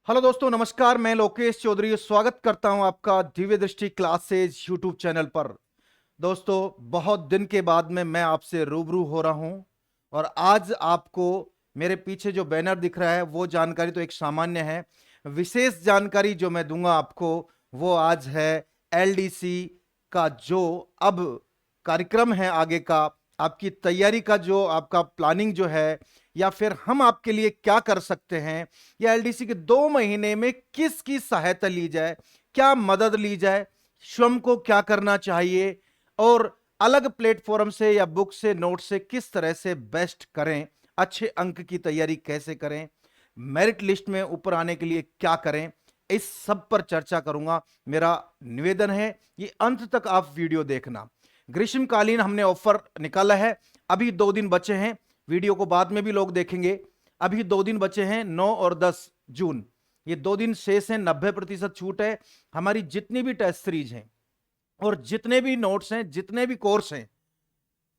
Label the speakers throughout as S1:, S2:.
S1: Hello दोस्तों, नमस्कार। मैं लोकेश चौधरी स्वागत करता हूं आपका दिव्य दृष्टि क्लासेज यूट्यूब चैनल पर। दोस्तों, बहुत दिन के बाद में मैं आपसे रूबरू हो रहा हूं और आज आपको मेरे पीछे जो बैनर दिख रहा है वो जानकारी तो एक सामान्य है। विशेष जानकारी जो मैं दूंगा आपको वो आज है एलडीसी का जो अब कार्यक्रम है आगे का, आपकी तैयारी का जो आपका प्लानिंग जो है, या फिर हम आपके लिए क्या कर सकते हैं, या एलडीसी के 2 महीने में किसकी सहायता ली जाए, क्या मदद ली जाए, स्वयं को क्या करना चाहिए और अलग प्लेटफॉर्म से या बुक से नोट से किस तरह से बेस्ट करें, अच्छे अंक की तैयारी कैसे करें, मेरिट लिस्ट में ऊपर आने के लिए क्या करें, इस सब पर चर्चा करूंगा। मेरा निवेदन है ये अंत तक आप वीडियो देखना। ग्रीष्मकालीन हमने ऑफर निकाला है, अभी 2 दिन बचे हैं। वीडियो को बाद में भी लोग देखेंगे। अभी 2 दिन बचे हैं, 9 और 10 जून, ये 2 दिन शेष हैं। 90% छूट है। हमारी जितनी भी टेस्ट सीरीज हैं और जितने भी नोट्स हैं, जितने भी कोर्स हैं,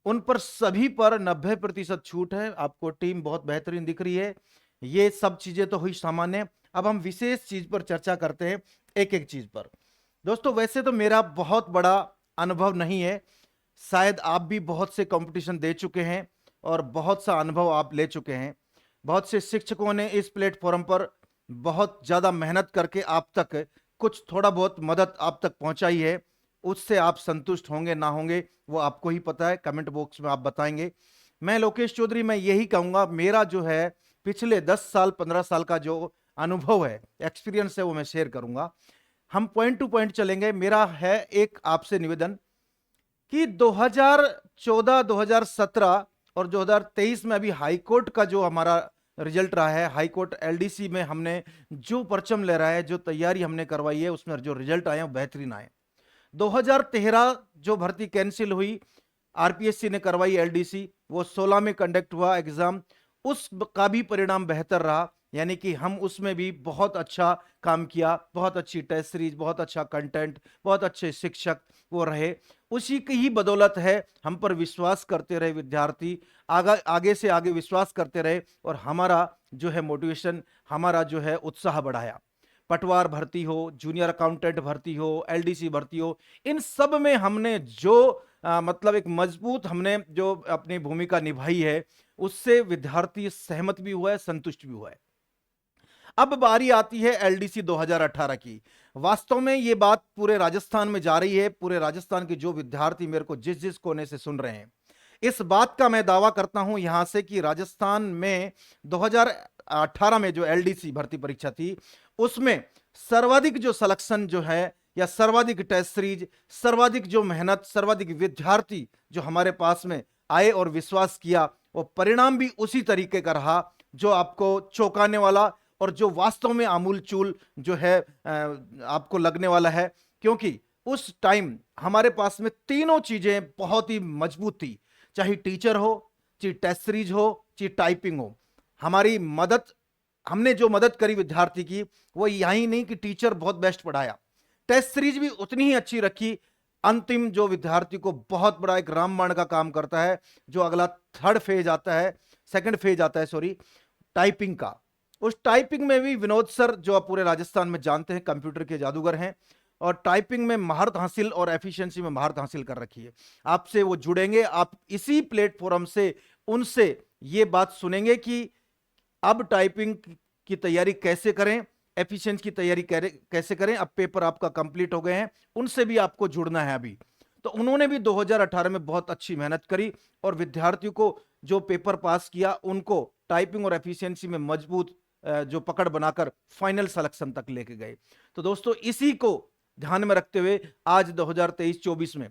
S1: उन पर सभी पर 90% छूट है। आपको टीम बहुत बेहतरीन दिख रही है। ये सब चीजें तो हुई सामान्य। अब हम विशेष चीज पर चर्चा करते हैं, एक एक चीज पर। दोस्तों, वैसे तो मेरा बहुत बड़ा अनुभव नहीं है, शायद आप भी बहुत से कंपटीशन दे चुके हैं और बहुत सा अनुभव आप ले चुके हैं। बहुत से शिक्षकों ने इस प्लेटफॉर्म पर बहुत ज्यादा मेहनत करके आप तक कुछ थोड़ा बहुत मदद आप तक पहुंचाई है। उससे आप संतुष्ट होंगे ना होंगे वो आपको ही पता है, कमेंट बॉक्स में आप बताएंगे। मैं लोकेश चौधरी, मैं यही कहूंगा, मेरा जो है पिछले 10 साल 15 साल का जो अनुभव है, एक्सपीरियंस है, वो मैं शेयर करूंगा। हम पॉइंट टू पॉइंट चलेंगे। मेरा है एक आपसे निवेदन कि 2014, 2017 और 2023 में अभी हाईकोर्ट का जो हमारा रिजल्ट रहा है, हाईकोर्ट एलडीसी में हमने जो परचम ले रहा है, जो तैयारी हमने करवाई है, उसमें जो रिजल्ट आए वो बेहतरीन आए। 2013 जो भर्ती कैंसिल हुई, आरपीएससी ने करवाई एलडीसी, वो 16 में कंडक्ट हुआ एग्जाम, उसका भी परिणाम बेहतर रहा। यानी कि हम उसमें भी बहुत अच्छा काम किया, बहुत अच्छी टेस्ट सीरीज, बहुत अच्छा कंटेंट, बहुत अच्छे शिक्षक वो रहे। उसी की ही बदौलत है, हम पर विश्वास करते रहे विद्यार्थी, आगे से आगे विश्वास करते रहे और हमारा जो है मोटिवेशन, हमारा जो है उत्साह बढ़ाया। पटवार भर्ती हो, जूनियर अकाउंटेंट भर्ती हो, एलडीसी भर्ती हो, इन सब में हमने जो मतलब एक मजबूत हमने जो अपनी भूमिका निभाई है, उससे विद्यार्थी सहमत भी हुआ है, संतुष्ट भी हुआ है। अब बारी आती है एलडीसी 2018 की। वास्तव में ये बात पूरे राजस्थान में जा रही है। पूरे राजस्थान के जो विद्यार्थी मेरे को जिस जिस कोने से सुन रहे हैं, इस बात का मैं दावा करता हूं यहां से कि राजस्थान में 2018 में जो एलडीसी भर्ती परीक्षा थी, उसमें सर्वाधिक जो सिलेक्शन जो है, या सर्वाधिक टेस्ट सीरीज, सर्वाधिक जो मेहनत, सर्वाधिक विद्यार्थी जो हमारे पास में आए और विश्वास किया, वो परिणाम भी उसी तरीके का रहा जो आपको चौंकाने वाला और जो वास्तव में आमूल चूल जो है आपको लगने वाला है। क्योंकि उस टाइम हमारे पास में तीनों चीजें बहुत ही मजबूत थी, चाहे टीचर हो, चाहे टेस्ट सीरीज हो, चाहे टाइपिंग हो। हमारी मदद, हमने जो मदद करी विद्यार्थी की, वो यही नहीं कि टीचर बहुत बेस्ट पढ़ाया, टेस्ट सीरीज भी उतनी ही अच्छी रखी। अंतिम जो विद्यार्थी को बहुत बड़ा एक रामबाण का काम करता है, जो अगला थर्ड फेज आता है, सेकंड फेज आता है, सॉरी, टाइपिंग का। उस टाइपिंग में भी विनोद सर, जो आप पूरे राजस्थान में जानते हैं, कंप्यूटर के जादूगर हैं और टाइपिंग में महारत हासिल और एफिशिएंसी में महारत हासिल कर रखी है। आपसे वो जुड़ेंगे, आप इसी प्लेटफॉर्म से उनसे ये बात सुनेंगे कि अब टाइपिंग की तैयारी कैसे करें, एफिशिएंसी की तैयारी कैसे करें। अब पेपर आपका कंप्लीट हो गए हैं, उनसे भी आपको जुड़ना है अभी। तो उन्होंने भी 2018 में बहुत अच्छी मेहनत करी और विद्यार्थियों को जो पेपर पास किया, उनको टाइपिंग और एफिशिएंसी में मजबूत जो पकड़ बनाकर फाइनल सिलेक्शन तक लेके गए। तो दोस्तों, इसी को ध्यान में रखते हुए आज 2023-24 में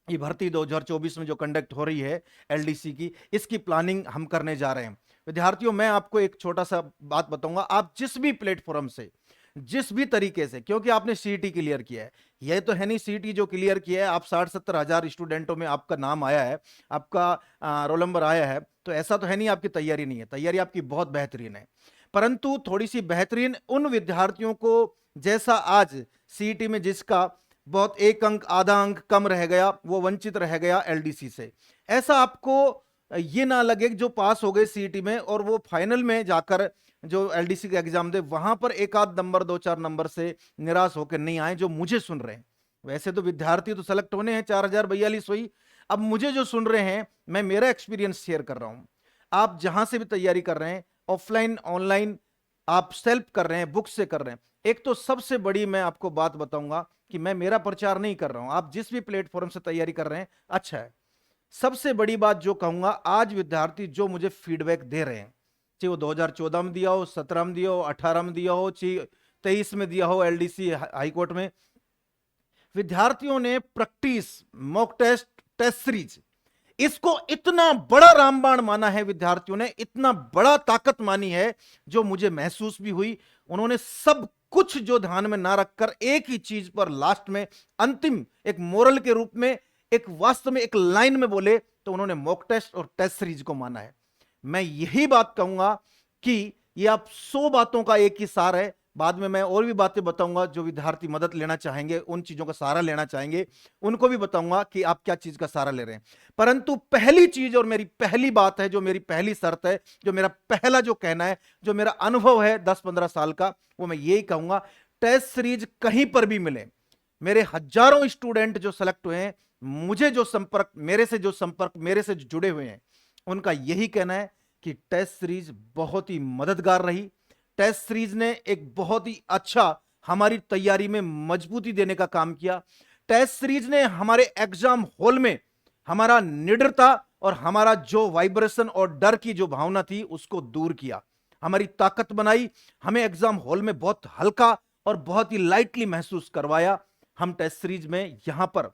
S1: ये भर्ती 2024 में जो कंडक्ट हो रही है एलडीसी की, इसकी प्लानिंग हम करने जा रहे हैं। विद्यार्थियों, मैं आपको एक छोटा सा बात बताऊंगा, आप जिस भी प्लेटफॉर्म से, जिस भी तरीके से, क्योंकि आपने सीईटी क्लियर किया है, यह तो है नहीं सीईटी जो क्लियर किया है आप 60-70 हजार स्टूडेंटों में आपका नाम आया है, आपका रोल नंबर आया है, तो ऐसा तो है नहीं आपकी तैयारी नहीं है। तैयारी आपकी बहुत बेहतरीन है, परंतु थोड़ी सी बेहतरीन उन विद्यार्थियों को, जैसा आज सीईटी में जिसका बहुत एक अंक, आधा अंक कम रह गया, वो वंचित रह गया एलडीसी से। ऐसा आपको ये ना लगे कि जो पास हो गए सीईटी में और वो फाइनल में जाकर जो एलडीसी का एग्जाम दे, वहां पर एक आध नंबर, 2-4 नंबर से निराश होकर नहीं आए जो मुझे सुन रहे हैं। वैसे तो विद्यार्थी तो सेलेक्ट होने हैं, 4042 हुई। अब मुझे जो सुन रहे हैं, मैं मेरा एक्सपीरियंस शेयर कर रहा हूं। आप जहां से भी तैयारी कर रहे हैं, ऑफलाइन ऑनलाइन, आप सेल्फ कर रहे हैं, बुक से कर रहे हैं, एक तो सबसे बड़ी मैं आपको बात बताऊंगा कि मैं मेरा प्रचार नहीं कर रहा हूं, आप जिस भी प्लेटफॉर्म से तैयारी कर रहे हैं अच्छा है। सबसे बड़ी बात जो कहूंगा, आज विद्यार्थी जो मुझे फीडबैक दे रहे हैं, चाहे वो 2014 में दिया हो, 17 में दिया हो, 18 में दिया हो, चाहे 23 में दिया हो एलडीसी हाईकोर्ट में, विद्यार्थियों ने practice, mock test, test series, इसको इतना बड़ा रामबाण माना है, विद्यार्थियों ने इतना बड़ा ताकत मानी है जो मुझे महसूस भी हुई। उन्होंने सब कुछ जो ध्यान में ना रखकर एक ही चीज पर लास्ट में अंतिम एक मोरल के रूप में, एक वास्तव में एक लाइन में बोले, तो उन्होंने मॉक टेस्ट और टेस्ट सीरीज को माना है। मैं यही बात कहूंगा कि ये आप 100 बातों का एक ही सार है। बाद में मैं और भी बातें बताऊंगा, जो विद्यार्थी मदद लेना चाहेंगे, उन चीजों का सहारा लेना चाहेंगे, उनको भी बताऊंगा कि आप क्या चीज का सहारा ले रहे हैं। परंतु पहली चीज और मेरी पहली बात है, जो मेरी पहली शर्त है, जो मेरा पहला जो कहना है, जो मेरा अनुभव है 10-15 साल का, वो मैं यही कहूंगा, टेस्ट सीरीज कहीं पर भी मिले, मेरे हजारों स्टूडेंट जो सेलेक्ट हुए हैं, मुझे जो संपर्क, मेरे से जुड़े हुए हैं, उनका यही कहना है कि टेस्ट सीरीज बहुत ही मददगार रही। टेस्ट सीरीज ने एक बहुत ही अच्छा हमारी तैयारी में मजबूती देने का काम किया। टेस्ट सीरीज ने हमारे एग्जाम हॉल में हमारा निडरता और हमारा जो वाइब्रेशन और डर की जो भावना थी उसको दूर किया, हमारी ताकत बनाई, हमें एग्जाम हॉल में बहुत हल्का और बहुत ही लाइटली महसूस करवाया। हम टेस्ट सीरीज में यहां पर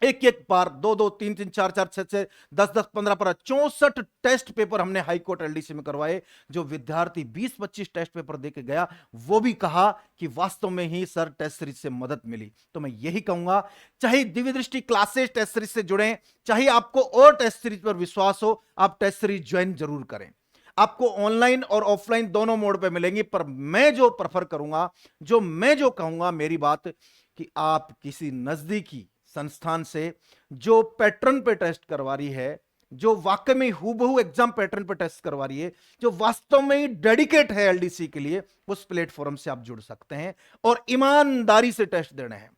S1: एक एक बार, 2-2, 3-3, 4-4, 6-6, 10-10, 15-15, 64 टेस्ट पेपर हमने हाई कोर्ट एलडीसी में करवाए। जो विद्यार्थी 20-25 टेस्ट पेपर देके गया, वो भी कहा कि वास्तव में ही सर टेस्ट सीरीज से मदद मिली। तो मैं यही कहूंगा, चाहे दिव्य दृष्टि क्लासेस टेस्ट सीरीज से जुड़े, चाहे आपको और टेस्ट सीरीज पर विश्वास हो, आप टेस्ट सीरीज ज्वाइन जरूर करें। आपको ऑनलाइन और ऑफलाइन दोनों मोड पे मिलेंगी, पर मैं जो प्रेफर करूंगा, मैं जो कहूंगा, मेरी बात कि आप किसी नजदीकी संस्थान से जो पैटर्न पे टेस्ट करवा रही है, जो वाकई में हूबहू एग्जाम पैटर्न पे टेस्ट करवा रही है, जो वास्तव में ही डेडिकेट है एलडीसी के लिए, उस प्लेटफॉर्म से आप जुड़ सकते हैं और ईमानदारी से टेस्ट देने हैं।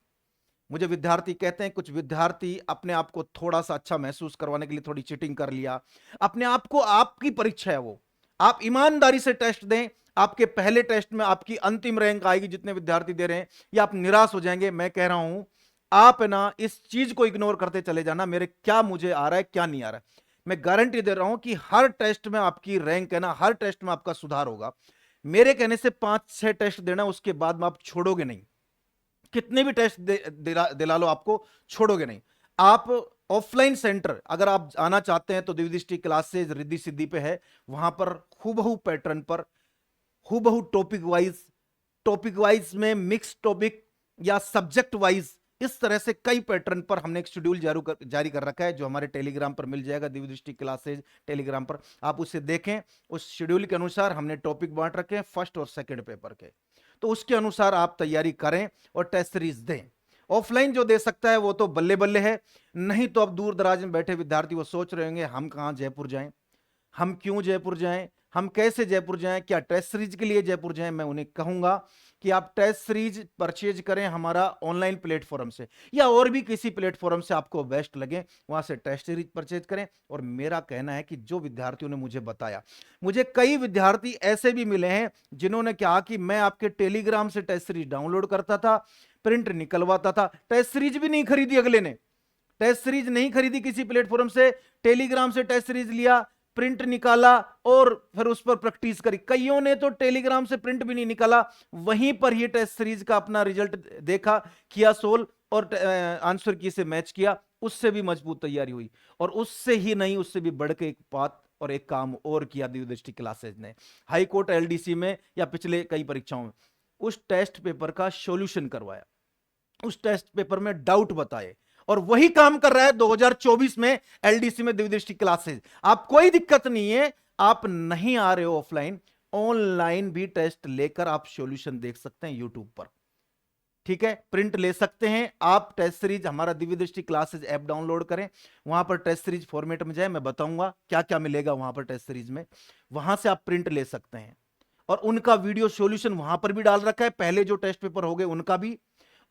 S1: मुझे विद्यार्थी कहते हैं, कुछ विद्यार्थी अपने आप को थोड़ा सा अच्छा महसूस करवाने के लिए थोड़ी चीटिंग कर लिया, अपने आप को, आपकी परीक्षा है वो, आप ईमानदारी से टेस्ट दें, आपके पहले टेस्ट में आपकी अंतिम रैंक आएगी जितने विद्यार्थी दे रहे हैं, या आप निराश हो जाएंगे। मैं कह रहा हूं, आप ना इस चीज को इग्नोर करते चले जाना, मुझे आ रहा है क्या नहीं आ रहा है। मैं गारंटी दे रहा हूं कि हर टेस्ट में आपकी रैंक है ना, हर टेस्ट में आपका सुधार होगा। मेरे कहने से 5-6 टेस्ट देना, उसके बाद में आप छोड़ोगे नहीं, कितने भी टेस्ट दिला लो, आपको छोड़ोगे नहीं। आप ऑफलाइन सेंटर अगर आप आना चाहते हैं तो दिव्य दृष्टि क्लासेज रिद्धि सिद्धि पे है, वहां पर हूबहू पैटर्न पर, हूबहू टॉपिक वाइज में मिक्स टॉपिक या सब्जेक्ट वाइज, इस तरह से कई पैटर्न पर हमने एक शेड्यूल जारी कर रखा है, जो हमारे टेलीग्राम पर मिल जाएगा, दिव्य दृष्टि क्लासेज टेलीग्राम पर, आप उसे देखें। उस शेड्यूल के अनुसार हमने टॉपिक बांट रखे हैं फर्स्ट और सेकंड पेपर के, तो उसके अनुसार आप तैयारी करें और टेस्ट सीरीज दें। ऑफलाइन जो दे सकता है वो तो बल्ले बल्ले है, नहीं तो अब दूर दराज में बैठे विद्यार्थी वो सोच रहे होंगे, हम कहां जयपुर जाएं, हम क्यों जयपुर जाएं, हम कैसे जयपुर जाएं, क्या टेस्ट सीरीज के लिए जयपुर जाएं। मैं उन्हें कहूंगा कि आप टेस्ट सीरीज परचेज करें हमारा ऑनलाइन प्लेटफॉर्म से, या और भी किसी प्लेटफॉर्म से आपको बेस्ट लगे, वहां से टेस्ट सीरीज परचेज करें। और मेरा कहना है कि जो विद्यार्थियों ने मुझे बताया, मुझे कई विद्यार्थी ऐसे भी मिले हैं जिन्होंने कहा कि मैं आपके टेलीग्राम से टेस्ट सीरीज डाउनलोड करता था, प्रिंट निकलवाता था, टेस्ट सीरीज भी नहीं खरीदी, अगले ने टेस्ट सीरीज नहीं खरीदी किसी प्लेटफॉर्म से, टेलीग्राम से टेस्ट सीरीज लिया, प्रिंट निकाला और फिर उस पर प्रैक्टिस करी। कईयों ने तो टेलीग्राम से प्रिंट भी नहीं निकाला, वहीं पर ही टेस्ट सीरीज का अपना रिजल्ट देखा, किया सोल्व और आंसर की से मैच किया, उससे भी मजबूत तैयारी हुई। और उससे ही नहीं, उससे भी बढ़ के एक बात और एक काम और किया दिव्य दृष्टि क्लासेज ने, हाई कोर्ट एलडीसी में या पिछले कई परीक्षाओं में, उस टेस्ट पेपर का सॉल्यूशन करवाया, उस टेस्ट पेपर में डाउट बताए, और वही काम कर रहा है 2024 में एलडीसी में दिव्य दृष्टि क्लासेज। आप कोई दिक्कत नहीं है, आप नहीं आ रहे हो ऑफलाइन, ऑनलाइन भी टेस्ट लेकर आप सॉल्यूशन देख सकते हैं यूट्यूब पर, ठीक है, प्रिंट ले सकते हैं आप। टेस्ट सीरीज हमारा दिव्य दृष्टि क्लासेज ऐप डाउनलोड करें, वहां पर टेस्ट सीरीज फॉर्मेट में जाए, मैं बताऊंगा क्या क्या मिलेगा वहां पर टेस्ट सीरीज में, वहां से आप प्रिंट ले सकते हैं और उनका वीडियो सॉल्यूशन वहां पर भी डाल रखा है, पहले जो टेस्ट पेपर हो गए उनका भी,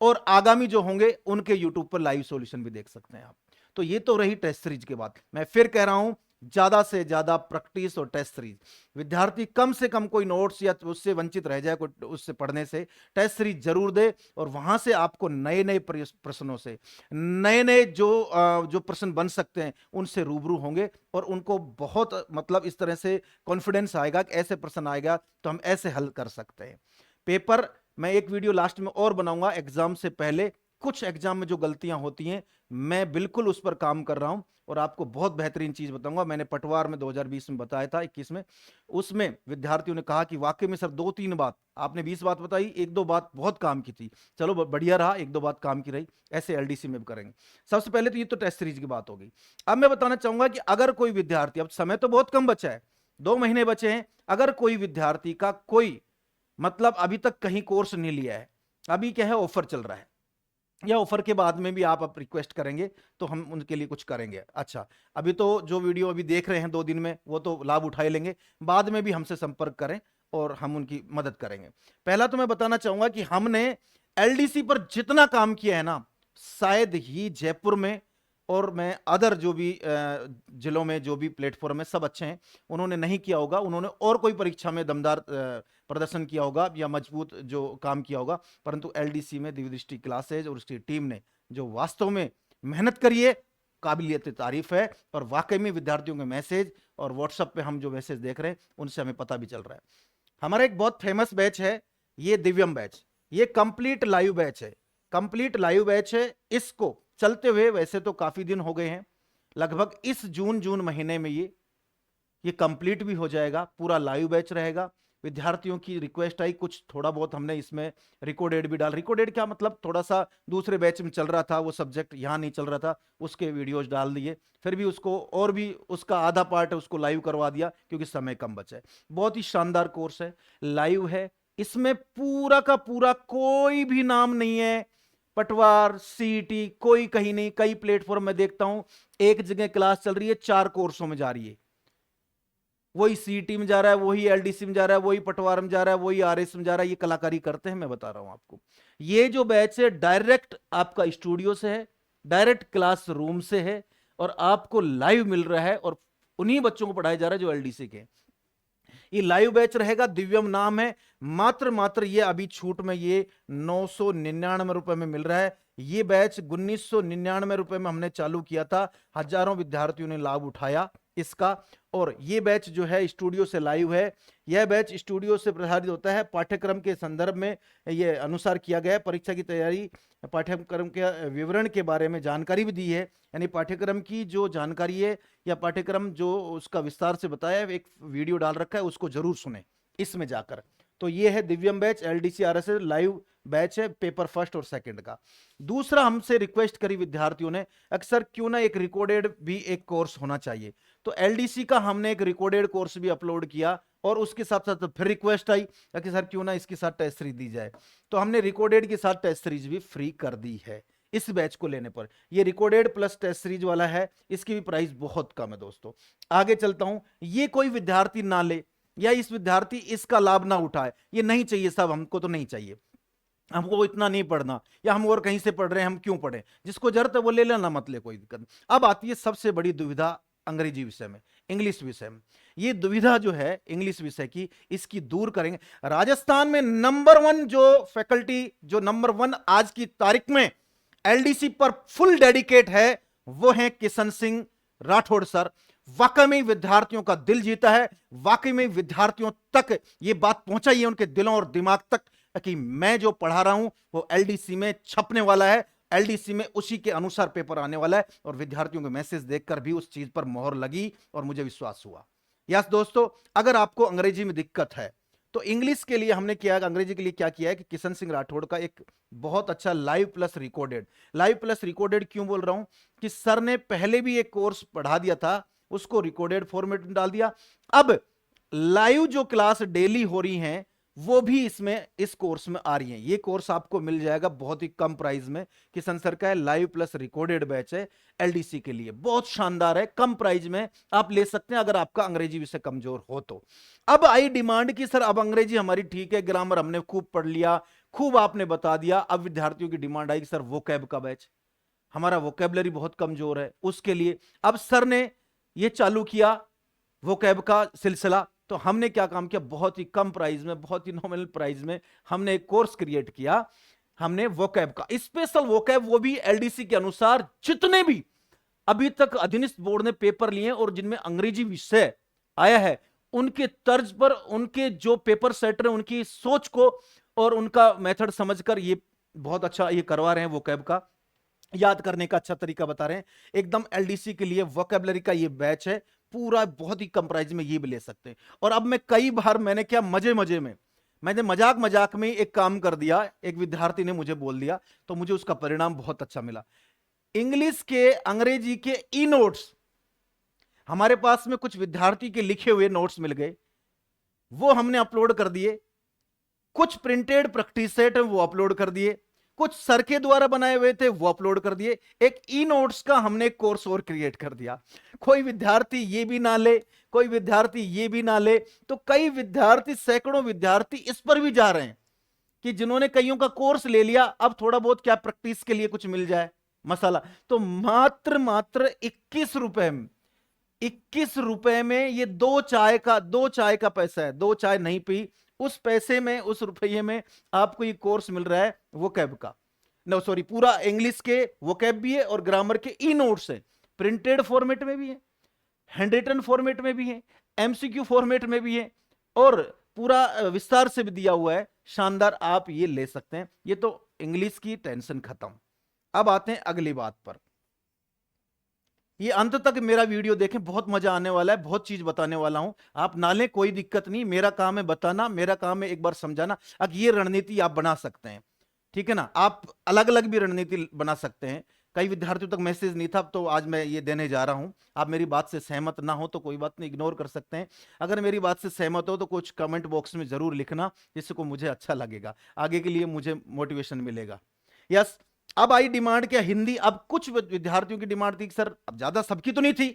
S1: और आगामी जो होंगे उनके यूट्यूब पर लाइव सॉल्यूशन भी देख सकते हैं आप। तो ये तो रही टेस्ट सीरीज की बात। मैं फिर कह रहा हूं, ज्यादा से ज्यादा प्रैक्टिस और टेस्ट सीरीज। विद्यार्थी कम से कम कोई नोट्स या उससे वंचित रह जाए कोई उससे पढ़ने से, टेस्ट सीरीज जरूर दे, और वहां से आपको नए नए प्रश्नों से, नए नए जो प्रश्न बन सकते हैं उनसे रूबरू होंगे, और उनको बहुत मतलब इस तरह से कॉन्फिडेंस आएगा कि ऐसे प्रश्न आएगा तो हम ऐसे हल कर सकते हैं। पेपर मैं एक वीडियो लास्ट में और बनाऊंगा एग्जाम से पहले, कुछ एग्जाम में जो गलतियां होती हैं मैं बिल्कुल उस पर काम कर रहा हूं, और आपको बहुत बेहतरीन चीज बताऊंगा। मैंने पटवार में 2020 में बताया था, 21 में, उसमें विद्यार्थियों ने कहा कि वाकई में सर 2-3 बात आपने 20 बात बताई, 1-2 बात बहुत काम की थी, चलो बढ़िया रहा, 1-2 बात काम की रही। ऐसे एलडीसी में भी करेंगे। सबसे पहले तो ये तो टेस्ट सीरीज की बात होगी। अब मैं बताना चाहूंगा कि अगर कोई विद्यार्थी, अब समय तो बहुत कम बचा है, 2 महीने बचे हैं, अगर कोई विद्यार्थी का कोई मतलब अभी तक कहीं कोर्स नहीं लिया है, अभी क्या है ऑफर चल रहा है, या ऑफर के बाद में भी आप रिक्वेस्ट करेंगे तो हम उनके लिए कुछ करेंगे। अच्छा, अभी तो जो वीडियो अभी देख रहे हैं 2 दिन में वो तो लाभ उठा ही लेंगे, बाद में भी हमसे संपर्क करें और हम उनकी मदद करेंगे। पहला तो मैं बताना चाहूंगा कि हमने एलडीसी पर जितना काम किया है ना, शायद ही जयपुर में और मैं अदर जो भी जिलों में जो भी प्लेटफॉर्म है सब अच्छे हैं, उन्होंने नहीं किया होगा। उन्होंने और कोई परीक्षा में दमदार प्रदर्शन किया होगा या मजबूत जो काम किया होगा, परंतु एलडीसी में दिव्य दृष्टि क्लासेज और उसकी टीम ने जो वास्तव में मेहनत करी है, काबिलियत तारीफ है। और वाकई में विद्यार्थियों के मैसेज और व्हाट्सएप पे हम जो मैसेज देख रहे हैं उनसे हमें पता भी चल रहा है। हमारा एक बहुत फेमस बैच है ये दिव्यम बैच, ये कंप्लीट लाइव बैच है, कंप्लीट लाइव बैच है। इसको चलते हुए वैसे तो काफी दिन हो गए हैं, लगभग इस जून महीने में ये कंप्लीट भी हो जाएगा, पूरा लाइव बैच रहेगा। विद्यार्थियों की रिक्वेस्ट आई, कुछ थोड़ा बहुत हमने इसमें रिकॉर्डेड भी डाल, रिकॉर्डेड क्या मतलब, थोड़ा सा दूसरे बैच में चल रहा था वो सब्जेक्ट, यहां नहीं चल रहा था, उसके वीडियोज डाल दिए, फिर भी उसको और भी उसका आधा पार्ट है उसको लाइव करवा दिया क्योंकि समय कम बचा है। बहुत ही शानदार कोर्स है, लाइव है, इसमें पूरा का पूरा कोई भी नाम नहीं है पटवार सीईटी, कोई कहीं नहीं। कई प्लेटफॉर्म में देखता हूं एक जगह क्लास चल रही है 4 कोर्सों में जा रही है, वही सीईटी में जा रहा है, वही एलडीसी में जा रहा है, वही पटवार में जा रहा है, वही आरएस में जा रहा है। ये कलाकारी करते हैं, मैं बता रहा हूं आपको। ये जो बैच है डायरेक्ट आपका स्टूडियो से है, डायरेक्ट क्लासरूम से है, और आपको लाइव मिल रहा है, और उन्हीं बच्चों को पढ़ाया जा रहा है जो एलडीसी के। ये लाइव बैच रहेगा, दिव्यम नाम है, मात्र ये अभी छूट में ये 999 रुपए में मिल रहा है। ये बैच 1999 रुपए में हमने चालू किया था, हजारों विद्यार्थियों ने लाभ उठाया इसका। और ये बैच जो है स्टूडियो से लाइव है, यह बैच स्टूडियो से प्रसारित होता है, पाठ्यक्रम के संदर्भ में ये अनुसार किया गया है। परीक्षा की तैयारी, पाठ्यक्रम के विवरण के बारे में जानकारी भी दी है, यानी पाठ्यक्रम की जो जानकारी है या पाठ्यक्रम जो उसका विस्तार से बताया है, एक वीडियो डाल रखा है, उसको जरूर सुने इसमें जाकर। तो ये है Divyam batch, LDC RSS live batch है, पेपर फर्स्ट और सेकंड का। दूसरा हमसे रिक्वेस्ट करी विद्यार्थियों ने, अक्सर क्यों ना एक रिकॉर्डेड भी एक कोर्स होना चाहिए, तो एलडीसी का हमने एक रिकॉर्डेड कोर्स भी अपलोड किया, और उसके साथ साथ फिर रिक्वेस्ट आई कि सर क्यों ना इसके साथ टेस्ट सीरीज दी जाए, तो हमने रिकॉर्डेड के साथ टेस्ट सीरीज भी फ्री कर दी है इस बैच को लेने पर। ये रिकॉर्डेड प्लस टेस्ट सीरीज वाला है, इसकी भी प्राइस बहुत कम है दोस्तों। आगे चलता हूं, ये कोई विद्यार्थी ना ले या इस विद्यार्थी इसका लाभ ना उठाए, ये नहीं चाहिए साहब, हमको तो नहीं चाहिए, हमको इतना नहीं पढ़ना, या हम और कहीं से पढ़ रहे हैं हम क्यों पढ़े, जिसको जरूरत है वो ले लेना, मत ले, कोई दिक्कत नहीं। अब आती है सबसे बड़ी दुविधा अंग्रेजी विषय में, इंग्लिश विषय में। ये दुविधा जो है इंग्लिश विषय की, इसकी दूर करेंगे। राजस्थान में नंबर 1 जो फैकल्टी, जो नंबर 1 आज की तारीख में एलडीसी पर फुल डेडिकेट है, वो है किशन सिंह राठौड़ सर। वाकई में विद्यार्थियों का दिल जीता है, वाकई में विद्यार्थियों तक ये बात पहुंचाई है, उनके दिलों और दिमाग तक, कि मैं जो पढ़ा रहा हूं वो एलडीसी में छपने वाला है, एलडीसी में उसी के अनुसार पेपर आने वाला है। और विद्यार्थियों के मैसेज देखकर भी उस चीज पर मोहर लगी और मुझे विश्वास हुआ। यस दोस्तों, अगर आपको अंग्रेजी में दिक्कत है तो इंग्लिश के लिए हमने किया, अंग्रेजी के लिए क्या किया है कि किशन सिंह राठौड़ का एक बहुत अच्छा live plus recorded, live plus recorded क्यों बोल रहा हूं कि सर ने पहले भी एक कोर्स पढ़ा दिया था, उसको रिकॉर्डेड फॉर्मेट में डाल दिया। अब लाइव जो क्लास डेली हो रही हैं वो भी इसमें इस कोर्स में आ रही हैं। ये कोर्स आपको मिल जाएगा बहुत ही कम प्राइस में। किसान सर का है, लाइव प्लस रिकॉर्डेड बैच है एलडीसी के लिए, बहुत शानदार है, कम प्राइस में आप ले सकते हैं अगर आपका अंग्रेजी विषय कमजोर हो तो। अब आई डिमांड की सर अब अंग्रेजी हमारी ठीक है, ग्रामर हमने खूब पढ़ लिया, खूब आपने बता दिया, अब विद्यार्थियों की डिमांड आई कि सर वोकैब का बैच, हमारा वोकैबलरी बहुत कमजोर है, उसके लिए अब सर ने ये चालू किया वोकैब का सिलसिला। तो हमने क्या काम किया, बहुत ही कम प्राइस में, बहुत ही नॉमिनल प्राइस में हमने एक कोर्स क्रिएट किया। हमने वोकैब का स्पेशल वोकैब, वो भी एलडीसी के अनुसार जितने भी अभी तक अधीनस्थ बोर्ड ने पेपर लिए और जिनमें अंग्रेजी विषय आया है, उनके तर्ज पर, उनके जो पेपर सेटर है, उनकी सोच को और उनका मेथड समझकर ये बहुत अच्छा ये करवा रहे हैं। वोकैब का याद करने का अच्छा तरीका बता रहे हैं एकदम। एलडीसी के लिए वोकैबुलरी का ये बैच है पूरा, बहुत ही कम प्राइस में ये भी ले सकते हैं। और अब मैं कई बार मैंने क्या मजे मजे में, मैंने मजाक मजाक में एक काम कर दिया, एक विद्यार्थी ने मुझे बोल दिया, तो मुझे उसका परिणाम बहुत अच्छा मिला। इंग्लिश के अंग्रेजी के ई नोट्स हमारे पास में कुछ विद्यार्थी के लिखे हुए नोट्स मिल गए, वो हमने अपलोड कर दिए। कुछ प्रिंटेड प्रैक्टिस सेट वो अपलोड कर दिए, कुछ सर के द्वारा बनाए हुए थे वो अपलोड कर दिए। एक ई नोट्स का हमने कोर्स और क्रिएट कर दिया। कोई विद्यार्थी ये भी ना ले, कोई विद्यार्थी ये भी ना ले, तो कई विद्यार्थी, सैकड़ों विद्यार्थी इस पर भी जा रहे हैं कि जिन्होंने कईयों का कोर्स ले लिया, अब थोड़ा बहुत क्या प्रैक्टिस के लिए कुछ मिल जाए मसाला। तो मात्र मात्र 21 रुपए में, 21 रुपए में ये दो चाय का पैसा है, दो चाय नहीं पी, उस पैसे में, उस रुपये में आपको ये कोर्स मिल रहा है वोकैब का। नो सॉरी, पूरा इंग्लिश के वोकैब भी है और ग्रामर के ई नोट्स है, प्रिंटेड फॉर्मेट में भी है, हैंड रिटन फॉर्मेट में भी है, एमसीक्यू फॉर्मेट में भी है, और पूरा विस्तार से भी दिया हुआ है। शानदार, आप ये ले सकते हैं। ये तो इंग्लिश की टेंशन खत्म। अब आते हैं अगली बात पर। ये अंत तक मेरा वीडियो देखें, बहुत मजा आने वाला है, बहुत चीज बताने वाला हूं। आप ना लें कोई दिक्कत नहीं, मेरा काम है बताना, मेरा काम है एक बार समझाना। अब ये रणनीति आप बना सकते हैं, ठीक है ना, आप अलग अलग भी रणनीति बना सकते हैं। कई विद्यार्थियों तक मैसेज नहीं था, तो आज मैं ये देने जा रहा हूं। आप मेरी बात से सहमत ना हो तो कोई बात नहीं, इग्नोर कर सकते हैं। अगर मेरी बात से सहमत हो तो कुछ कमेंट बॉक्स में जरूर लिखना, जिसको मुझे अच्छा लगेगा, आगे के लिए मुझे मोटिवेशन मिलेगा। यस, अब आई डिमांड क्या, हिंदी। अब कुछ विद्यार्थियों की डिमांड थी सर, अब ज्यादा सबकी तो नहीं थी,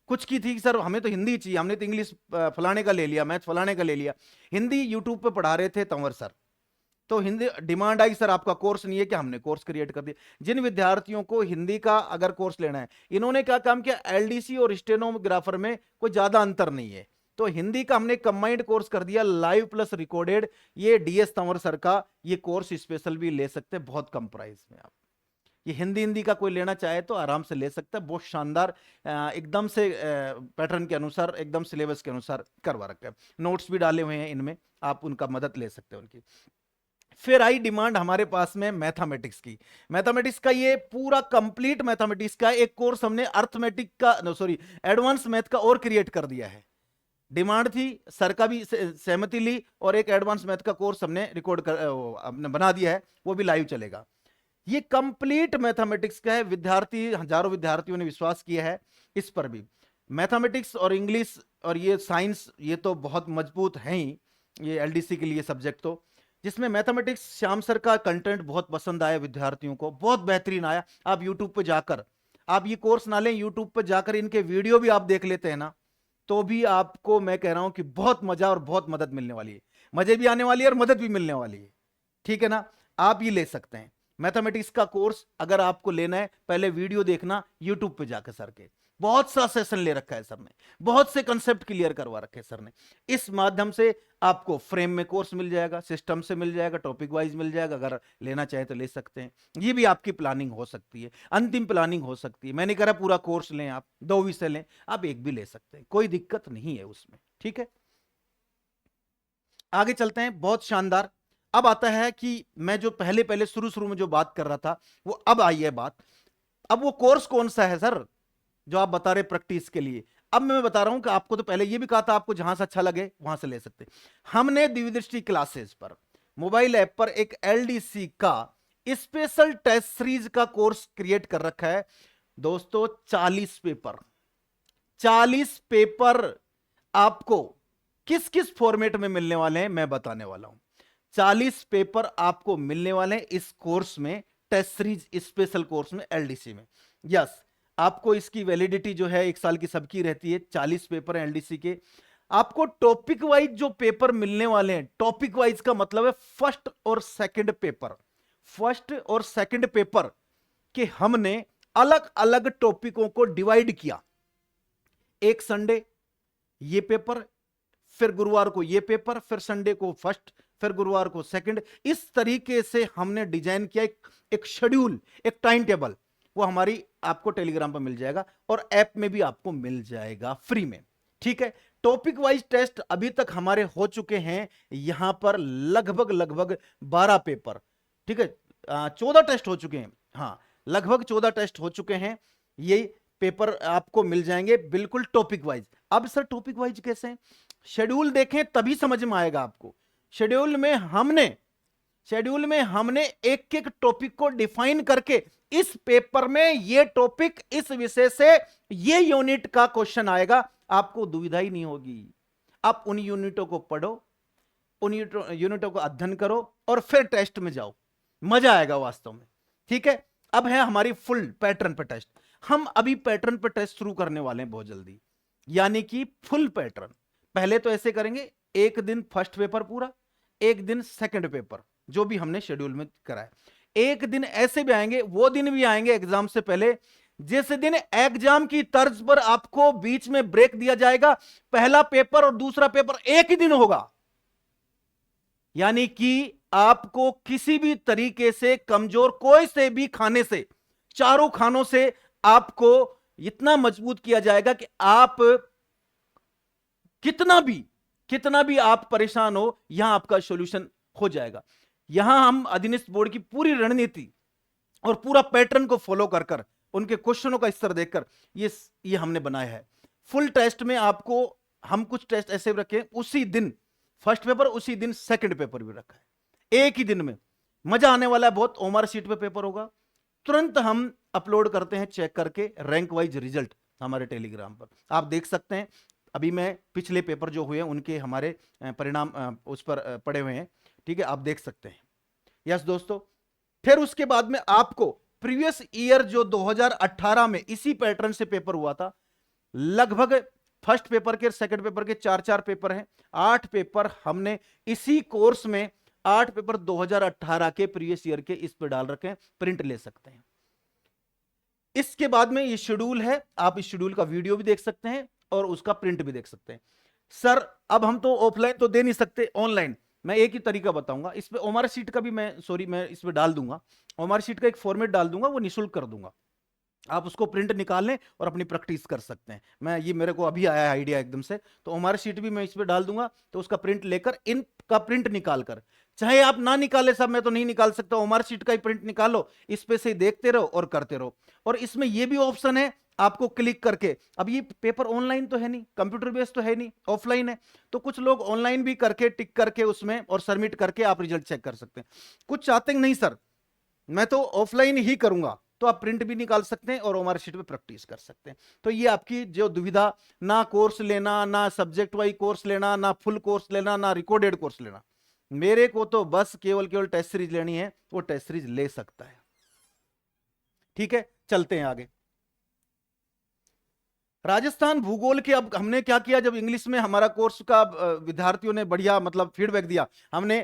S1: कुछ की थी सर हमें तो हिंदी चाहिए, हमने तो इंग्लिश फलाने का ले लिया, मैथ फलाने का ले लिया, हिंदी यूट्यूब पे पढ़ा रहे थे तंवर सर, तो हिंदी डिमांड आई सर आपका कोर्स नहीं है क्या, हमने कोर्स क्रिएट कर दिया। जिन विद्यार्थियों को हिंदी का अगर कोर्स लेना है, इन्होंने क्या काम किया, एलडीसी और स्टेनोग्राफर में कोई ज्यादा अंतर नहीं है, तो हिंदी का हमने कंबाइंड कोर्स कर दिया, लाइव प्लस रिकॉर्डेड। ये डीएस तंवर सर का ये कोर्स स्पेशल भी ले सकते हैं बहुत कम प्राइस में। आप ये हिंदी का कोई लेना चाहे तो आराम से ले सकता है, बहुत शानदार, एकदम से पैटर्न के अनुसार, एकदम सिलेबस के अनुसार करवा रखा है, नोट्स भी डाले हुए हैं इनमें, आप उनका मदद ले सकते हैं उनकी। फिर आई डिमांड हमारे पास में मैथमेटिक्स की। मैथमेटिक्स का ये पूरा कंप्लीट मैथमेटिक्स का एक कोर्स हमने अर्थमेटिक का, नो सॉरी, एडवांस मैथ का और क्रिएट कर दिया है। डिमांड थी, सर का भी सहमति ली, और एक एडवांस मैथ का कोर्स हमने रिकॉर्ड कर, हमने बना दिया है, वो भी लाइव चलेगा। ये कंप्लीट मैथमेटिक्स का है, विद्यार्थी, हजारों विद्यार्थियों ने विश्वास किया है इस पर भी। मैथमेटिक्स और इंग्लिश और ये साइंस, ये तो बहुत मजबूत हैं ही ये एलडीसी के लिए सब्जेक्ट। तो जिसमें मैथमेटिक्स, श्याम सर का कंटेंट बहुत पसंद आया विद्यार्थियों को, बहुत बेहतरीन आया। आप यूट्यूब पे जाकर, आप ये कोर्स ना लें, यूट्यूब पे जाकर इनके वीडियो भी आप देख लेते हैं ना, तो भी आपको मैं कह रहा हूं कि बहुत मजा और बहुत मदद मिलने वाली है, मजे भी आने वाली है और मदद भी मिलने वाली है, ठीक है ना। आप ये ले सकते हैं मैथमेटिक्स का कोर्स। अगर आपको लेना है, पहले वीडियो देखना यूट्यूब पे जाकर, सर के बहुत सा सेशन ले रखा है सर ने, बहुत से कंसेप्ट क्लियर करवा रखे हैं सर ने। इस माध्यम से आपको फ्रेम में कोर्स मिल जाएगा, सिस्टम से मिल जाएगा, टॉपिक वाइज मिल जाएगा, अगर लेना चाहे तो ले सकते हैं। ये भी आपकी प्लानिंग हो सकती है, अंतिम प्लानिंग हो सकती है। मैंने कहा पूरा कोर्स लें, आप 2 विषय लें, आप एक भी ले सकते हैं, कोई दिक्कत नहीं है उसमें, ठीक है। आगे चलते हैं, बहुत शानदार। अब आता है कि मैं जो पहले पहले शुरू में जो बात कर रहा था, वो अब आई है बात। अब वो कोर्स कौन सा है सर जो आप बता रहे प्रैक्टिस के लिए? अब मैं बता रहा हूं कि आपको तो पहले ये भी कहा था आपको जहां से अच्छा लगे वहां से ले सकते। हमने दिव्यदृष्टि क्लासेस पर, मोबाइल ऐप पर एक एलडीसी का स्पेशल टेस्ट सीरीज का कोर्स क्रिएट कर रखा है दोस्तों। 40 पेपर, 40 पेपर आपको किस किस फॉर्मेट में मिलने वाले हैं मैं बताने वाला हूं। 40 पेपर आपको मिलने वाले हैं इस कोर्स में, टेस्ट सीरीज स्पेशल कोर्स में, एलडीसी में। यस, आपको इसकी वैलिडिटी जो है 1 साल की सबकी रहती है। 40 पेपर हैं एलडीसी के। आपको टॉपिक वाइज जो पेपर मिलने वाले हैं, टॉपिक वाइज का मतलब है फर्स्ट और सेकंड पेपर, फर्स्ट और सेकंड पेपर के हमने अलग अलग टॉपिकों को डिवाइड किया। एक संडे ये पेपर, फिर गुरुवार को ये पेपर, फिर संडे को फर्स्ट, फिर गुरुवार को सेकंड। इस तरीके से हमने डिजाइन किया एक शेड्यूल, एक टाइम टेबल। वो हमारी आपको टेलीग्राम पर मिल जाएगा और ऐप में भी आपको मिल जाएगा फ्री में। ठीक है, टॉपिक वाइज टेस्ट अभी तक हमारे हो चुके हैं यहां पर लगभग 12 पेपर। ठीक है, 14 टेस्ट हो चुके हैं। हाँ, लगभग 14 टेस्ट हो चुके हैं। ये पेपर आपको मिल जाएंगे बिल्कुल टॉपिक वाइज। अब सर टॉपिक वाइज कैसे हैं? शेड्यूल देखें तभी समझ में आएगा आपको। शेड्यूल में हमने एक एक टॉपिक को डिफाइन करके, इस पेपर में ये टॉपिक, इस विषय से ये यूनिट का क्वेश्चन आएगा, आपको दुविधा ही नहीं होगी। आप उन यूनिटों को पढ़ो, उन यूनिटों को अध्ययन करो और फिर टेस्ट में जाओ, मजा आएगा वास्तव में। ठीक है, अब है हमारी फुल पैटर्न पे टेस्ट। हम अभी पैटर्न पे टेस्ट शुरू करने वाले हैं बहुत जल्दी, यानी कि फुल पैटर्न। पहले तो ऐसे करेंगे, एक दिन फर्स्ट पेपर पूरा, एक दिन सेकंड पेपर, जो भी हमने शेड्यूल में कराया। एक दिन ऐसे भी आएंगे, वो दिन भी आएंगे एग्जाम से पहले, जिस दिन एग्जाम की तर्ज पर आपको बीच में ब्रेक दिया जाएगा। पहला पेपर और दूसरा पेपर एक ही दिन होगा, यानी कि आपको किसी भी तरीके से कमजोर कोई से भी खाने से, चारों खानों से आपको इतना मजबूत किया जाएगा कि आप कितना भी आप परेशान हो, यहां आपका सॉल्यूशन हो जाएगा। यहां हम अधीनस्थ बोर्ड की पूरी रणनीति और पूरा पैटर्न को फॉलो कर उनके क्वेश्चनों का स्तर देखकर ये हमने बनाया है। फुल टेस्ट में आपको हम कुछ टेस्ट ऐसे रखे, उसी दिन फर्स्ट पेपर, उसी दिन सेकंड पेपर भी रखा है, एक ही दिन में। मजा आने वाला है बहुत। ओमआर शीट पे पेपर होगा, तुरंत हम अपलोड करते हैं चेक करके रैंक वाइज रिजल्ट हमारे टेलीग्राम पर, आप देख सकते हैं। अभी मैं पिछले पेपर जो हुए उनके हमारे परिणाम उस पर पड़े हुए हैं। ठीक है, आप देख सकते हैं। यस दोस्तों, फिर उसके बाद में आपको प्रीवियस ईयर जो 2018 में इसी पैटर्न से पेपर हुआ था, लगभग फर्स्ट पेपर के सेकंड पेपर के 4 पेपर हैं। 8 पेपर हमने इसी कोर्स में, 8 पेपर 2018 के प्रीवियस ईयर के इस पे डाल रखे हैं, प्रिंट ले सकते हैं। इसके बाद में ये शेड्यूल है, आप इस शेड्यूल का वीडियो भी देख सकते हैं और उसका प्रिंट भी देख सकते हैं। सर अब हम तो ऑफलाइन तो दे नहीं सकते, ऑनलाइन मैं एक ही तरीका बताऊंगा। इस पे ओमआर शीट का भी मैं इस पे डाल दूंगा, ओमआर शीट का एक फॉर्मेट डाल दूंगा, वो निःशुल्क कर दूंगा। आप उसको प्रिंट निकाल लें और अपनी प्रैक्टिस कर सकते हैं। ये मेरे को अभी आया आइडिया एकदम से, तो ओमआर शीट भी मैं इस पे डाल दूंगा। तो उसका प्रिंट लेकर, इनका प्रिंट निकाल कर, चाहे आप ना निकाले, सब मैं तो नहीं निकाल सकता, ओमआर शीट का ही प्रिंट निकालो, इस पे से देखते रहो और करते रहो। और इसमें यह भी ऑप्शन है आपको क्लिक करके, अब ये पेपर ऑनलाइन तो है नहीं, कंप्यूटर बेस्ड तो है नहीं, ऑफलाइन है, तो कुछ लोग ऑनलाइन भी करके टिक करके उसमें और सबमिट करके आप रिजल्ट चेक कर सकते हैं। कुछ चाहते हैं नहीं सर मैं तो ऑफलाइन ही करूंगा, तो आप प्रिंट भी निकाल सकते हैं और ओमआर शीट पे प्रैक्टिस कर सकते हैं। तो ये आपकी जो दुविधा, ना कोर्स लेना, ना सब्जेक्ट वाइज कोर्स लेना, ना फुल कोर्स लेना, ना रिकॉर्डेड कोर्स लेना, मेरे को तो बस केवल टेस्ट सीरीज लेनी है, वो टेस्ट सीरीज ले सकता है। ठीक है, चलते हैं आगे। राजस्थान भूगोल के, अब हमने क्या किया, जब इंग्लिश में हमारा कोर्स का विद्यार्थियों ने बढ़िया मतलब फीडबैक दिया, हमने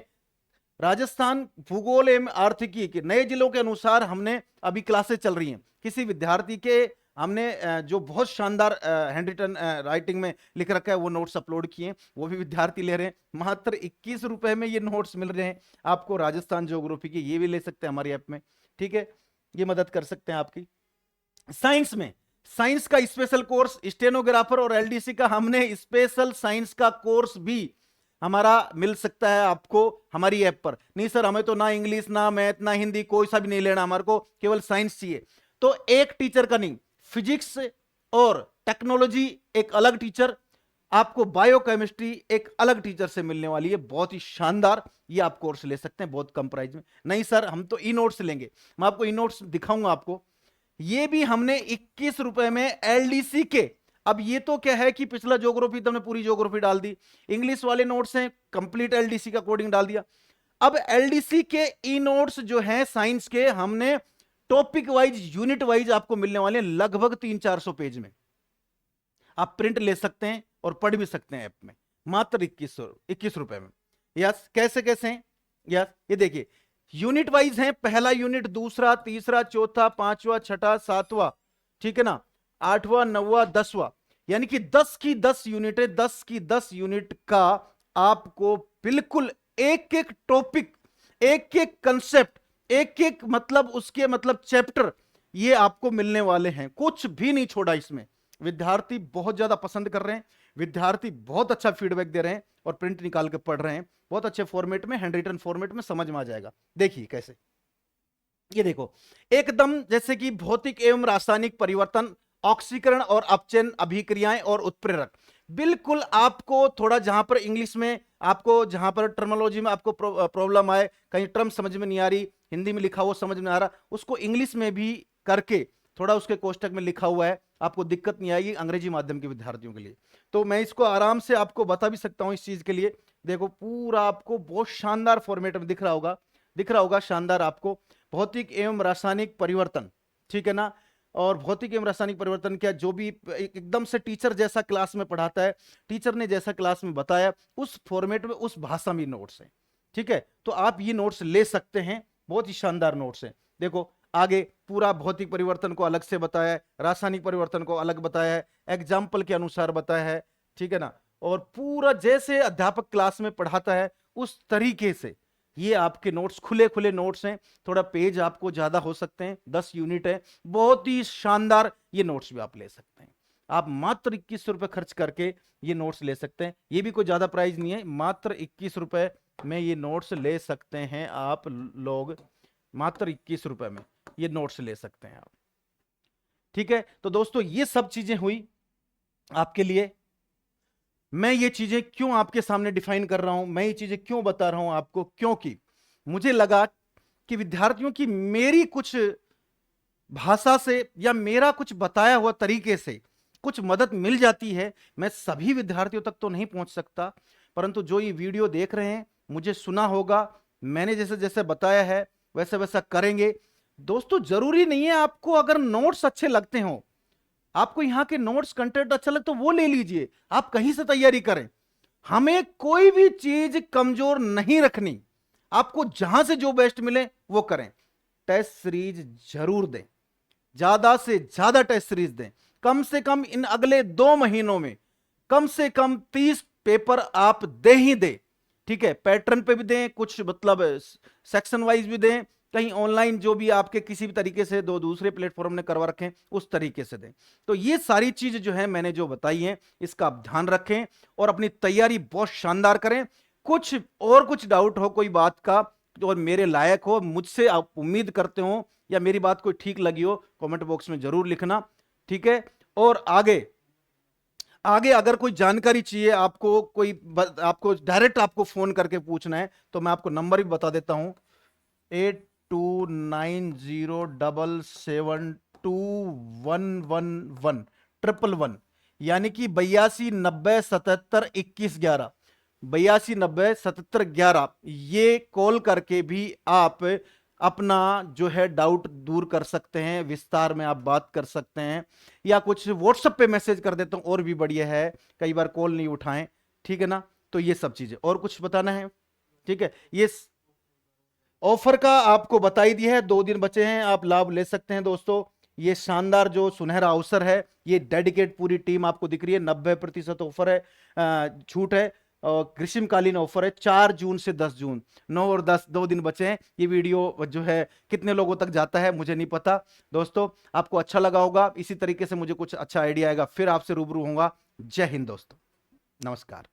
S1: राजस्थान भूगोल एवं आर्थिकी के नए जिलों के अनुसार हमने अभी क्लासेस चल रही हैं। किसी विद्यार्थी के हमने जो बहुत शानदार हैंड रिटन राइटिंग में लिख रखा है वो नोट्स अपलोड किए, वो भी विद्यार्थी ले रहे हैं। मात्र 21 रुपए में ये नोट्स मिल रहे हैं आपको, राजस्थान ज्योग्राफी के, ये भी ले सकते हैं हमारी ऐप में। ठीक है, ये मदद कर सकते हैं आपकी। साइंस में, साइंस का स्पेशल कोर्स, स्टेनोग्राफर और एलडीसी का हमने स्पेशल साइंस का कोर्स भी हमारा मिल सकता है आपको हमारी ऐप पर। नहीं सर हमें तो ना इंग्लिश, ना मैथ, ना हिंदी, कोई सा भी नहीं लेना, हमारे को केवल साइंस चाहिए, तो एक टीचर का नहीं, फिजिक्स और टेक्नोलॉजी एक अलग टीचर, आपको बायोकेमिस्ट्री एक अलग टीचर से मिलने वाली है, बहुत ही शानदार। ये आप कोर्स ले सकते हैं बहुत कम प्राइस में। नहीं सर हम तो ई नोट्स लेंगे, मैं आपको ई नोट्स दिखाऊंगा आपको। ये भी हमने 21 रुपए में एलडीसी के अब ये तो क्या है कि पिछला ज्योग्राफी तुमने पूरी ज्योग्राफी डाल दी, इंग्लिश वाले नोट्स हैं कंप्लीट एलडीसी का कोडिंग डाल दिया। अब एलडीसी के ई नोट्स जो हैं साइंस के, हमने टॉपिक वाइज यूनिट वाइज आपको मिलने वाले हैं लगभग 300-400 पेज में। आप प्रिंट ले सकते हैं और पढ़ भी सकते हैं ऐप में, मात्र 21 रुपए में। यस, कैसे कैसे हैं? यस, ये देखिए यूनिट वाइज हैं, पहला यूनिट, दूसरा, तीसरा, चौथा, पांचवा, छठा, सातवां, ठीक है ना, आठवां, नौवां, 10वां, यानी कि 10 की 10 यूनिट है। 10 की 10 यूनिट का आपको बिल्कुल एक एक टॉपिक, एक एक कंसेप्ट, एक एक मतलब उसके मतलब चैप्टर, ये आपको मिलने वाले हैं, कुछ भी नहीं छोड़ा इसमें। विद्यार्थी बहुत ज्यादा पसंद कर रहे हैं, विद्यार्थी बहुत अच्छा फीडबैक दे रहे हैं और प्रिंट निकाल के पढ़ रहे हैं बहुत अच्छे फॉर्मेट में, हैंड रिटन फॉर्मेट में, समझ में आ जाएगा। देखिए कैसे, ये देखो एकदम जैसे कि भौतिक एवं रासायनिक परिवर्तन, ऑक्सीकरण और अपचयन अभिक्रियाएं और उत्प्रेरक, बिल्कुल आपको थोड़ा जहां पर इंग्लिश में आपको, जहां पर टर्मिनोलॉजी में आपको प्रॉब्लम आए, कहीं टर्म समझ में नहीं आ रही, हिंदी में लिखा हुआ समझ में आ रहा, उसको इंग्लिश में भी करके थोड़ा उसके कोष्टक में लिखा हुआ है, आपको दिक्कत नहीं आएगी अंग्रेजी माध्यम के विद्यार्थियों के लिए। तो मैं इसको आराम से आपको बता भी सकता हूं इस चीज के लिए। देखो पूरा आपको बहुत शानदार फॉर्मेट में दिख रहा होगा, दिख रहा होगा शानदार आपको, भौतिक एवं रासायनिक परिवर्तन, ठीक है ना। और भौतिक एवं रासायनिक परिवर्तन क्या, जो भी एकदम से टीचर जैसा क्लास में पढ़ाता है, टीचर ने जैसा क्लास में बताया उस फॉर्मेट में, उस भाषा में नोट्स हैं, ठीक है। तो आप ये नोट्स ले सकते हैं, बहुत ही शानदार नोट्स हैं। देखो आगे पूरा भौतिक परिवर्तन को अलग से बताया है, रासायनिक परिवर्तन को अलग बताया है, एग्जाम्पल के अनुसार बताया है, ठीक है ना। और पूरा जैसे अध्यापक क्लास में पढ़ाता है उस तरीके से ये आपके नोट्स, खुले खुले नोट्स हैं, थोड़ा पेज आपको ज्यादा हो सकते हैं, 10 यूनिट है, बहुत ही शानदार ये नोट्स भी आप ले सकते हैं। आप मात्र 21 रुपए खर्च करके ये नोट्स ले सकते हैं, ये भी कोई ज्यादा प्राइस नहीं है, मात्र 21 रुपए में ये नोट्स ले सकते हैं आप लोग, मात्र 21 रुपए में ये नोट्स ले सकते हैं आप, ठीक है। तो दोस्तों ये सब चीजें हुई आपके लिए। मैं ये चीजें क्यों आपके सामने डिफाइन कर रहा हूं, मैं ये चीजें क्यों बता रहा हूं आपको, क्योंकि मुझे लगा कि विद्यार्थियों की मेरी कुछ भाषा से या मेरा कुछ बताया हुआ तरीके से कुछ मदद मिल जाती है। मैं सभी विद्यार्थियों तक तो नहीं पहुंच सकता, परंतु जो ये वीडियो देख रहे हैं, मुझे सुना होगा, मैंने जैसे जैसे बताया है वैसे वैसा करेंगे। दोस्तों जरूरी नहीं है आपको अगर नोट्स अच्छे लगते हो, आपको यहां के नोट्स कंटेंट अच्छा लगे तो वो ले लीजिए, आप कहीं से तैयारी करें, हमें कोई भी चीज कमजोर नहीं रखनी, आपको जहां से जो बेस्ट मिले वो करें। टेस्ट सीरीज जरूर दें, ज्यादा से ज्यादा टेस्ट सीरीज दें, कम से कम इन अगले 2 महीनों में कम से कम 30 पेपर आप दे ही दे, ठीक है। पैटर्न पे भी दें, कुछ मतलब सेक्शन वाइज भी दें, कहीं ऑनलाइन जो भी आपके किसी भी तरीके से दो दूसरे प्लेटफॉर्म ने करवा रखे हैं उस तरीके से दें। तो ये सारी चीज जो है मैंने जो बताई है इसका आप ध्यान रखें और अपनी तैयारी बहुत शानदार करें। कुछ और कुछ डाउट हो कोई बात का और मेरे लायक हो, मुझसे आप उम्मीद करते हो या मेरी बात कोई ठीक लगी हो, कमेंट बॉक्स में जरूर लिखना, ठीक है। और आगे आगे अगर कोई जानकारी चाहिए आपको, कोई आपको डायरेक्ट आपको फोन करके पूछना है तो मैं आपको नंबर भी बता देता हूं, 8290772111, यानी कि 8290772111, 82907711, ये कॉल करके भी आप अपना जो है डाउट दूर कर सकते हैं, विस्तार में आप बात कर सकते हैं, या कुछ व्हाट्सएप पे मैसेज कर देता हूं और भी बढ़िया है, कई बार कॉल नहीं उठाएं, ठीक है ना। तो ये सब चीजें, और कुछ बताना है, ठीक है। ये ऑफर का आपको बताई दिया है, 2 दिन बचे हैं, आप लाभ ले सकते हैं दोस्तों। ये शानदार जो सुनहरा अवसर है, ये डेडिकेट पूरी टीम आपको दिख रही है, 90% ऑफर है, छूट है, और ग्रीष्मकालीन ऑफर है, 4 जून से 10 जून, 9 और 10 2 दिन बचे हैं। ये वीडियो जो है कितने लोगों तक जाता है मुझे नहीं पता दोस्तों, आपको अच्छा लगा होगा, इसी तरीके से मुझे कुछ अच्छा आइडिया आएगा फिर आपसे रूबरू होऊंगा। जय हिंद दोस्तों, नमस्कार।